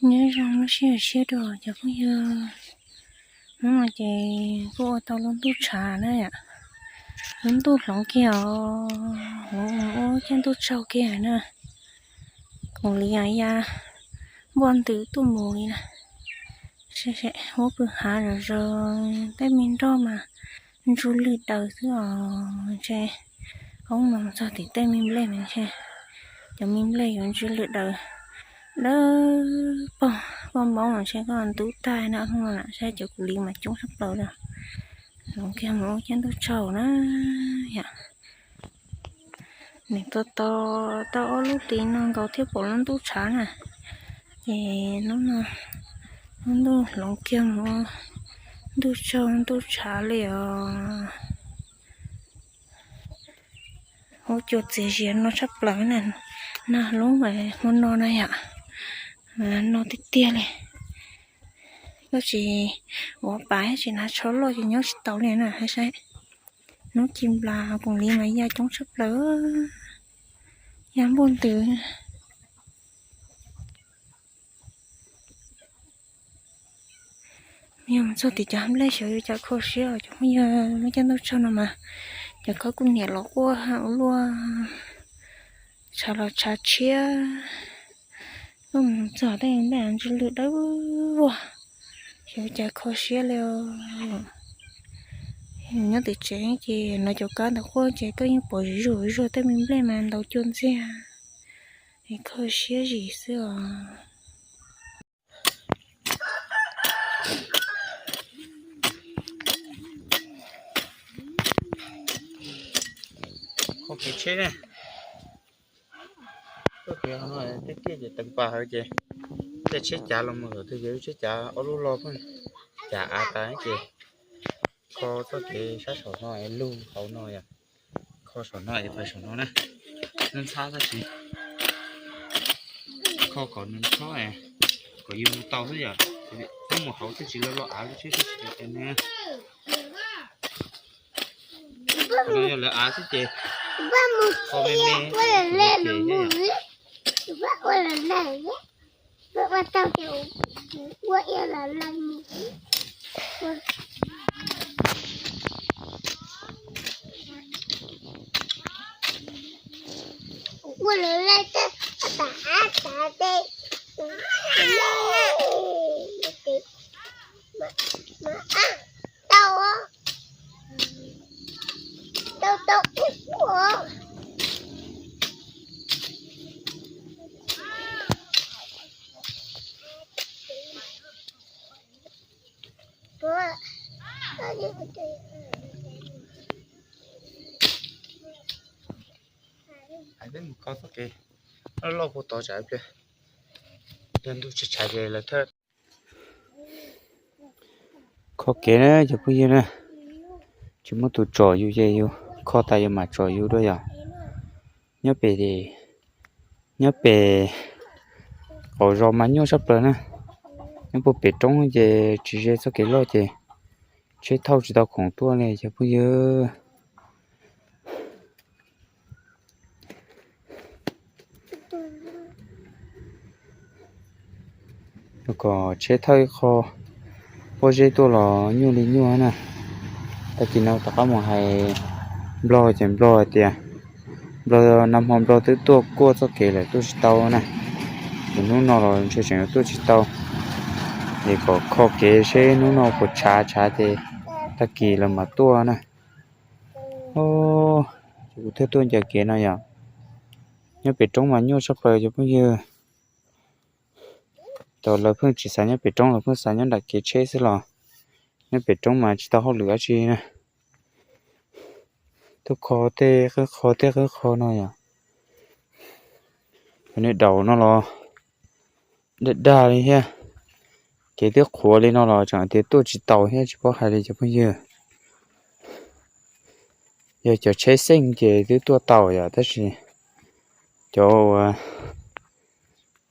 nhớ rằng nó sẽ đồ cho bây giờ nó mà chỉ cô tao luôn tu trà đấy ạ luôn tu lỏng kẹo ô chân tu trâu kẹo nè còn lý ai ya buồn tử tu mùi nè sẽ hố bự hà rồi cái mình đó mà chú lư đầu thứ che không làm sao thì tay mình lên này che cho mình lên rồi chú lư đầu đó bong là sẽ còn tú tai nữa không là sẽ cho cụ liên mà chúng sắp tới rồi lòng kia mỗi chân tôi trầu nó dạ này to lúc tí nó có thiếu bộ nó tú chả nè thì nó lòng kia nó tú trầu nó tú chả liệu hỗ trợ gì nó sắp tới nè nó lúc vậy muốn nó này ạ nó tích tia này có chỉ bỏ bãi chỉ là số lo chỉ nhớ tàu này nè hay sao nó chim là cùng đi máy ra chống sắp lỡ dám buồn từ nhưng sao thì chả lấy sợi cho khô xíu cho bây giờ mấy chân đâu sao nào mà giờ có cũng nhẹ lọ qua hao luôn sao là chả chia giờ đây bạn chỉ lựa đâu giờ chả khó xía leo nhớ từ trẻ thì nó cho cá được qua trẻ có những bộ rồi tới mình lên mà đầu chôn xe thì khó xía gì xưa không phải chết này có khi nó nói cái kia thì tận ba hơi kìa cái chết chả lòng mà thứ dưới chết chả ở lúc lo phân chả à cái kìa kho có cái sát sổ nói luôn khẩu nói à kho sổ nói phải sổ nói nè nên xa ra gì kho còn nên kho à có yêu tàu thế giờ có một khẩu thì chỉ là lo áo chứ cái nè nó giờ là áo chứ chị kho mê Bác tao kiểu quậy là lần quậy là lên tả đây tao á tao ủa ai biết một con cái nó lo của tao chạy kìa nên tôi chỉ chạy về là thôi khó kế nữa chứ bây giờ nè chỉ muốn tụi trò yêu chơi yêu khó tay mà trò yêu đó à nhớ về thì nhớ về ở rồi mà nhớ sắp rồi nè nhớ bộ bể trống về chỉ chơi sao cái lo thì chơi thâu chỉ tao khổng tua này chứ bây giờ có chế thay kho bao giờ tôi là nhiều lý nhiều nè ta chỉ nói tất cả mọi hay blog chém blog thì blog năm hôm blog tới tôi qua cho kể lại tôi chỉ tao nè mình lúc nào rồi chơi chuyện tôi chỉ tao thì có kho kể sẽ lúc nào có trả thì ta kể là mà tôi nè ô chủ thế tôi giờ kể này à nhớ bị trống mà nhiều sắp rồi chứ bây giờ tao là phương chỉ sáng nhớ bị trống là phương sáng nhớ đặt kế chế xí lò nhớ bị trống mà chỉ tao học lửa chi nè tôi khó nói à cái đầu nó là đất đá đi ha cái tiếc khổ lên nó là chẳng tiếc tôi chỉ tàu ha chỉ có hai đây cho bây giờ cho chế sinh thì tôi tàu à tất nhiên cho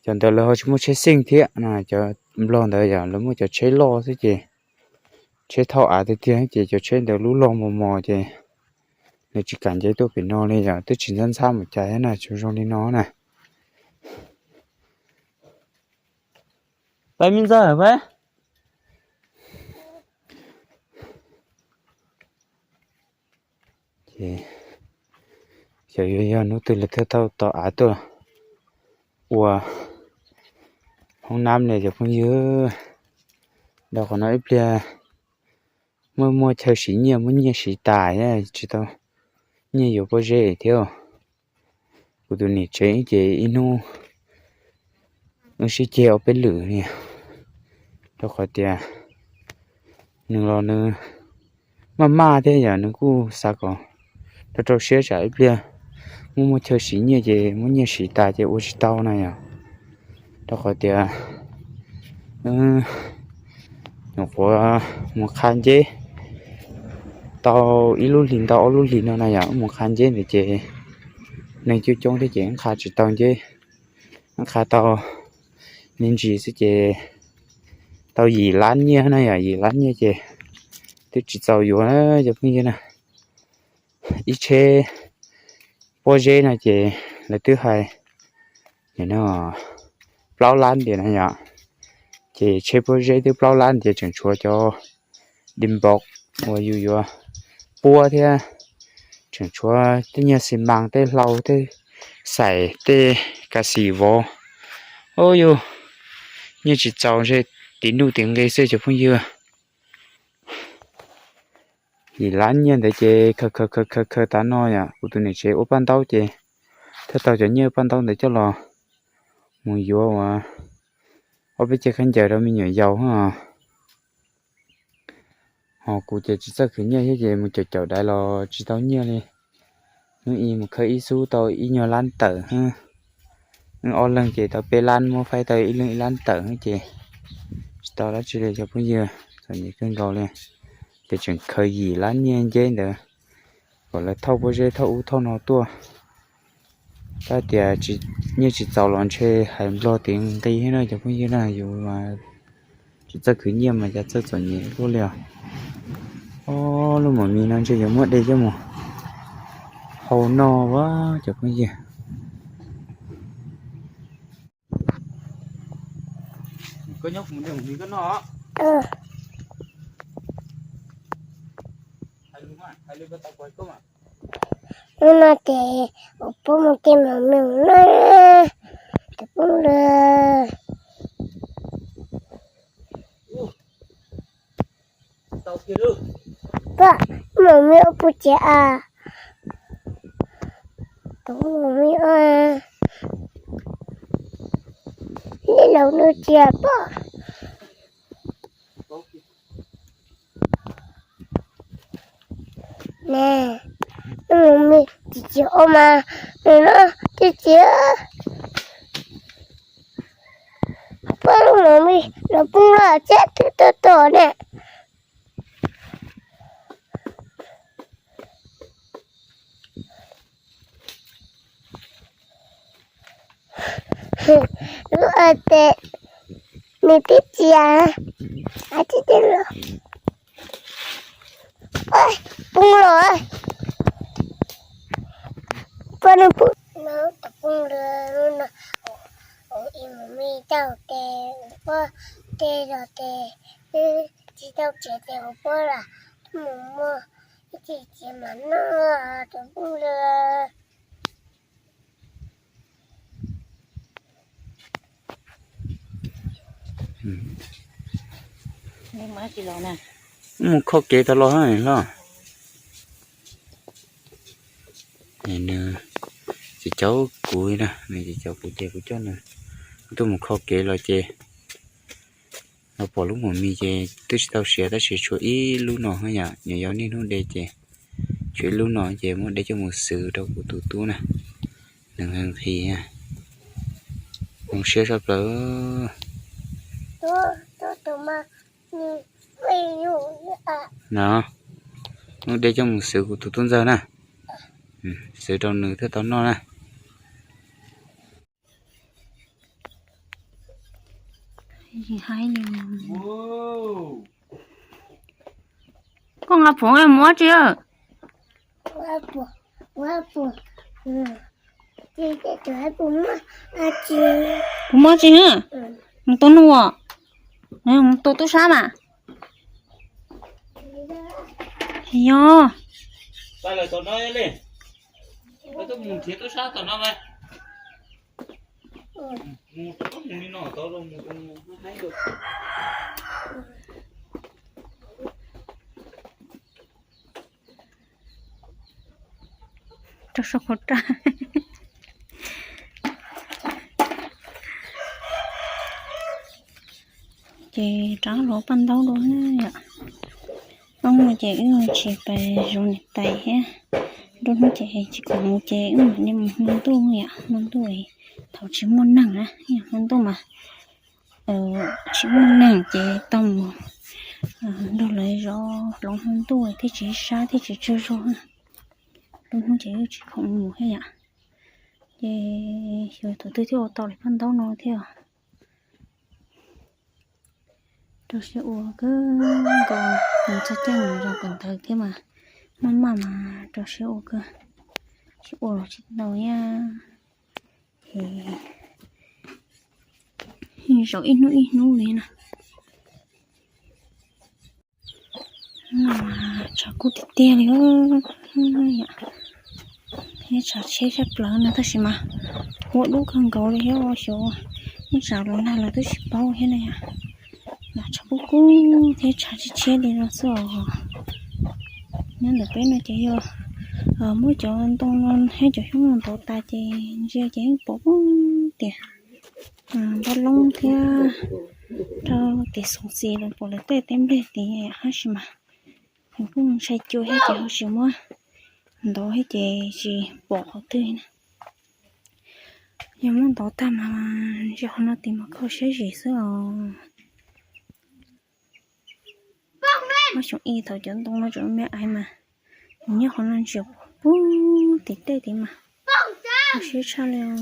chẳng tới là chúng chế sinh thiệt là cho lon tới giờ lúc mà cho chế lo thế chị chế thọ à thì thiệt chị cho chế được lú lon mò chị để chỉ cảm thấy tôi bị no lên giờ tôi chỉ dân sao một trái này chú trong đi nó này Bay min giờ hả bay? Thì giờ nó từ là theo tao tao á tôi ủa Hôm Nam này giờ không nhớ đâu có nói bia mua theo sĩ nhiều mua nhiều sĩ tài á chứ tao nhiều bao giờ theo của tụi này chế inu nó sẽ treo bên lửa nè đâu có tiền nhưng lo nữa mà thế giờ nó cũng sao còn tao cho xe chạy bia mua theo sĩ nhiều gì mua nhiều sĩ tài gì ô tao này à đâu có tiền nó có một khăn chế tao ít lúc lìn nó này à một khăn chế để chế nên chưa trông thế chế khá chỉ tao chế khá tao nên chỉ sẽ chế tao gì lán nhé này à gì lán nhé chế tôi chỉ tao vô nó giống như này ít chế bao chế này chế là thứ hai để nó bao lan để này à chế chế bao chế thứ bao lan để chẳng chúa cho đinh bọc và yêu bùa thế chẳng chúa thế nhà xi măng thế lau thế sải thế cà xì vô ôi yo như chỉ trâu chế tín đủ tiếng gây sẽ cho phong dưa thì lán nhiên để chế khờ ta nói à của tụi này chế ốp ban tàu chế thế tàu cho nhiều ban tàu để cho lò mùi vô mà ở bên chế khán giả đó mình nhảy dầu ha họ cụ chế chỉ sợ khởi nhiều thế chế một chậu đại lò chỉ tàu nhiều đi nó y một khởi số tàu y nhiều lan tở ha ở lần chế tàu pe lan mua phải tàu y lan tở ha chế tàu đó chỉ để cho phong dưa rồi những cơn gầu lên để chuyển khởi gì lan nhiên chế nữa gọi là thâu bao giờ thâu nó tua ta thì chỉ như chỉ tàu lon chơi hay lo tiền tí hết rồi cho phong dưa là dù mà chỉ cho cứ nhiều mà cho chuẩn nhẹ luôn liền ô lúc mà mình đang chơi giống mất đây chứ mà hầu no quá cho phong dưa có nhóc một đường gì có nó hay luôn tao quay không à nó thì bố một cái mà mình nó tập bông lơ tao kia luôn ba mà mình ở phụ trẻ à tao mà mình à lấy lâu nữa trẻ ba nè mình chỉ ôm mà nó chỉ ba mà mình nó bung ra chết to nè lu ate mi titia ati dulu bung rồi Pano po no tapong laro na o imami tao te upa te do te ti tao che te upa la mo ti ti mana tapong laro nhưng mà kilo nè một khó kế ta lo hay lo này nè chị cháu cùi nè này chị cháu cùi chè của cháu nè tôi một khó kế lo chè nó bỏ lúc mà mi chè tôi tao sẽ ta sẽ cho ý lúc nào hay nhở nhớ gió nên nó để chè chuyện lúc nào chè muốn để cho một sự đâu của tụi tôi nè đừng hàng thì nha không sẽ sắp tới tôi mà bây giờ nó để cho một sự của tụi tôi giờ nè sự trong nữ thế tao nó nè gì hay nè con ngọc phụng em mua chưa quá bùa chị tôi bùa mà chị mua chưa hả tôi mua Tụt sao mà? Yo. Tại là tụi nó lên. Tôi muốn thiết tôi sao tụi nó vậy? Mua tôi có muốn đi nọ tôi đâu mua hay được. Cho sao khó tra. Chị trả lỗ ban đầu luôn á. Ông mà chị chỉ phải dùng tay ha. Đôi lúc chị còn một chị mà nhưng mà muốn tu vậy, muốn tu ấy thầu chỉ muốn nặng á, muốn tu mà chỉ muốn nặng chị tông đâu lấy rõ lòng muốn tu ấy thì chỉ sai thì chỉ chưa rõ, đôi lúc chị chỉ không ngủ hay ạ, chị rồi tôi theo tàu để phân đấu nó theo, tôi sẽ uống cứ còn mình sẽ chơi rồi còn thời kia mà mà tôi sẽ uống cơ. Chị ủa chị đầu nha thì rồi ít nữa lên nè mà chả có thịt tê nữa thế chả chế phép lớn nữa thôi mà bộ đủ khăn gấu đi hết rồi số nhưng chả lần nào là tôi chỉ bao hết này à là chả có cú thế chả chế đi nó sợ nên được bên này chị vô mỗi chỗ tông hay chỗ chúng tổ ta chỉ riêng chỉ bố tiền bao lông thì cho tiền sống gì rồi bỏ lại tê tem đi thì hết mà mình cũng sai chưa hết chỉ hết xíu mua đó hết chỉ bỏ họ tươi nè nhưng muốn tổ ta mà cho nó tìm một câu sẽ gì xưa nó chọn y thời chuẩn tông nó chọn mẹ ai mà nhớ họ nên chụp tít tê tí mà nó sẽ sao liệu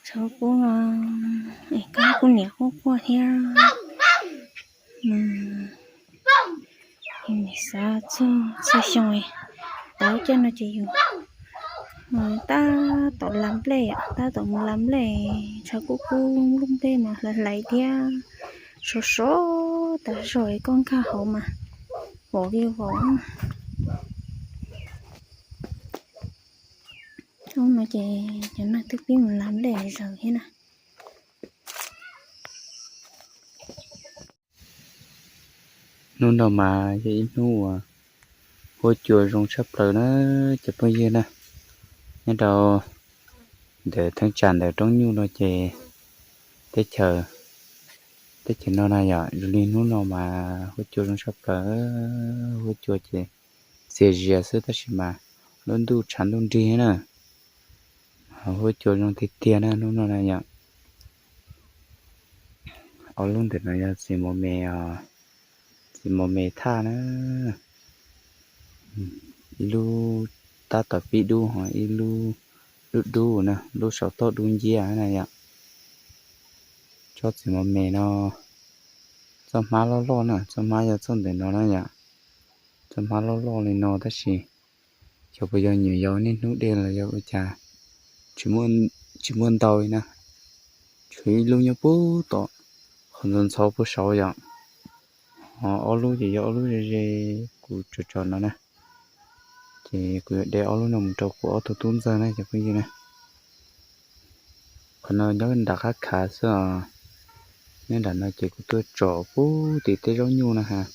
sao cô cái cô nhẹ cô qua theo mình sao cho xong rồi đó cho nó chỉ dùng ta tổ làm lệ ta tổ làm lệ sao cô lung tê mà lại theo số ta rồi con cá hậu mà bộ kia bộ không mà chị cho nó thức biết mình làm để rồi thế nào nôn đâu mà vậy nu hôi chùa rong sắp rồi nó chụp bao nhiêu nè nên đâu để thằng chàng để trong nhu nó chị để chờ nó này à rồi đi nôn đâu mà hôi chùa rong sắp rồi hôi chùa chị xì xì xứ ta xí mà luôn du chán luôn đi nè hôi chùa rong thịt tiền nè nôn đâu này à ở luôn để nó xì một mẹ tha nữa ilu ta tập bị đu hỏi ilu đu nè đu sáu tốt đu gì này ạ cho chỉ một mẹ nó cho má lo nè cho má giờ xong để nó này ạ cho má lo lên nó ta chỉ cho bây giờ nhiều gió nên nút đen là gió trà chỉ muốn tàu nè chỉ luôn như bố to không cần sáu bố sáu vậy ở luôn gì ở luôn gì cụ trò nó nè thì cụ để ở luôn nằm trâu của tôi tốn ra này cho cái gì nè còn nó nhớ đặt khác khá sợ nên là nó chỉ của tôi trò bố thì tới giống như nè ha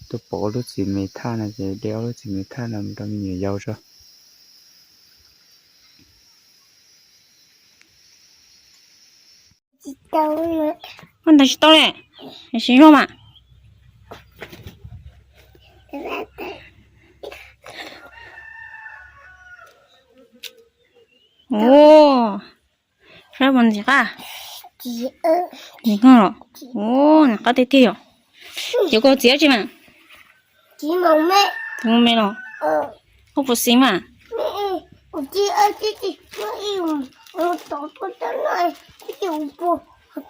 tôi bỏ lúc gì mày tha này thì đeo lúc gì mày tha làm trong nhiều dâu cho con thấy to này hay xí không ạ 오, 잘 뭔지 가. 이거, 오, 나가 됐대요. 이거 지어지면. 지멍매. 동매로. 보시마. 어디, 뭐, 또, 이게 오빠.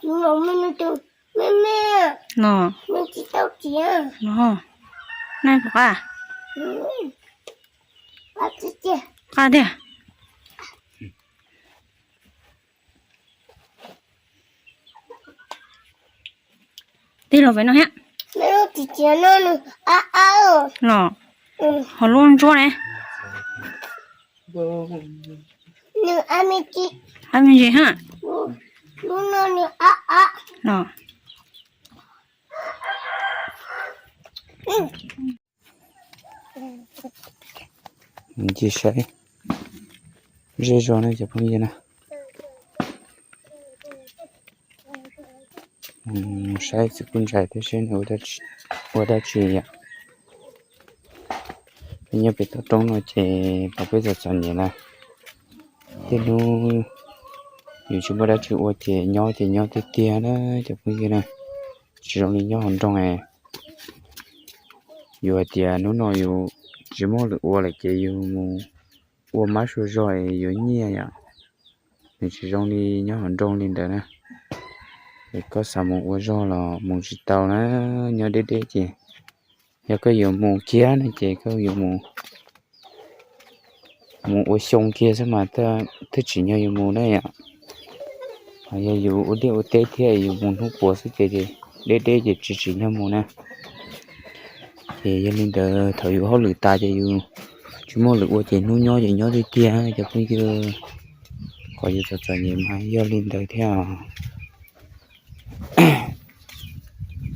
지멍매는 또, 매매야. 너. 너 지떡지야. 너. 날 봐. 맞지? 가 돼. ตีเราไปเนาะฮะ ไม่รู้ที่เจียนนู่นอ้าว เนาะ อืม หอล้วนจ้วเลย หนึ่งอามิจิ ให้มันสิฮะ นู่นนู่นอ้าว เนาะ 你去谁？这种呢就朋友呢，谁是公仔的先我的去呀。你别到中了去，宝贝在找你了。这路有些不得去我去鸟的爹呢，就朋友呢，其中的鸟很重哎。有爹นู่นน่ะอยู่จิโมหรือว่าอะไรเกี่ยวมูว่ามาช่วยจอยอยู่เนี่ยอย่างนี่其中的鸟很重领的呢ก็สามว่าจอละมูจิตาวนะ鸟เด็ดๆจีแล้วก็อยู่มูเกียนะจีก็อยู่มูว่าชงเกียใช่ไหมถ้าจีเนี่ยอยู่มูเนี่ยอยู่อุดเตะที่อยู่มูทุกปัวสิเจเด็ดๆจีเนี่ยมูนะthì gia đình đỡ thổi họ lử ta cho yêu chú mua lử qua chị nuôi nhỏ đi tia cho bây giờ có yêu cho nhiều mai gia đình đỡ theo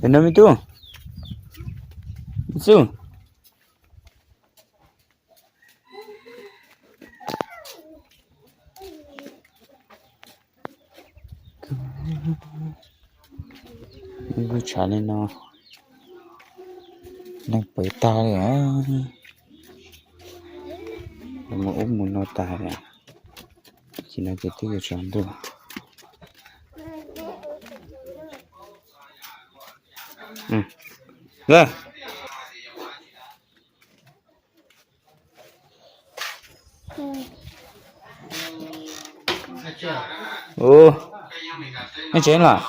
đến đâu mới tu su cứ trả lên nó đang bởi ta đấy á mà ốm muốn nó ta đấy chỉ là cái thứ chọn được rồi ồ nó chế là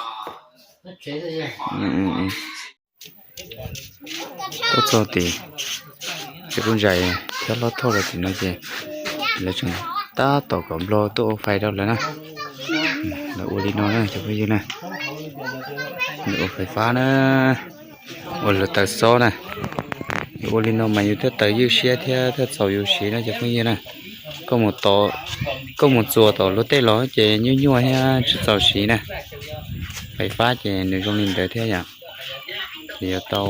tốt cho thì cái con dài theo lót thôi là thì nó gì là chúng ta tổ cộng lo tổ phải đâu là nè là ô đi nó nè cho bây giờ nè ô phải phá nè ô là tài số nè ô đi nó mà như thế tới yêu xe theo sau yêu xe nó cho bây giờ nè có một chùa tổ lót tê ló chè như hay sau xe nè phải phá chè nếu trong linh đời thế nhỉ thì tao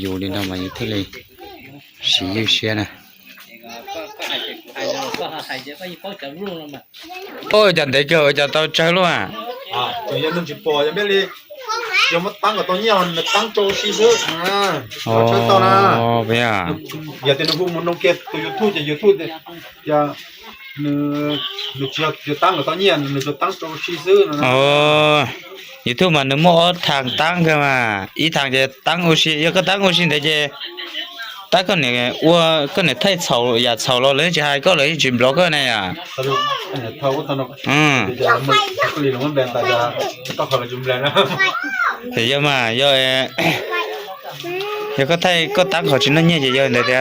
dù đi đâu mà như thế này xí như xe nè ôi chẳng thấy cơ cho tao chơi luôn à tự nhiên mình chỉ bỏ cho biết đi giờ mất tăng của tao nhiều là tăng trâu xí xứ chơi tao nè vậy à giờ thì nó cũng muốn nông nghiệp từ YouTube thì giờ nó chưa tăng của tao nhiều nó tăng trâu xí xứ nè YouTube mà nó mua thằng tăng cơ mà ý thằng thì tăng oxy yêu cái tăng oxy để chứ ta cái này cái này thay sầu ya sầu lo lấy chỉ hai cái lấy chỉ blog cái này à thâu tao nó giờ mình cái gì nó muốn bền tại giờ tao khỏi là chùm bền đó thì giờ mà giờ cái thay có tăng khỏi chỉ nó nhẹ chỉ giờ này thì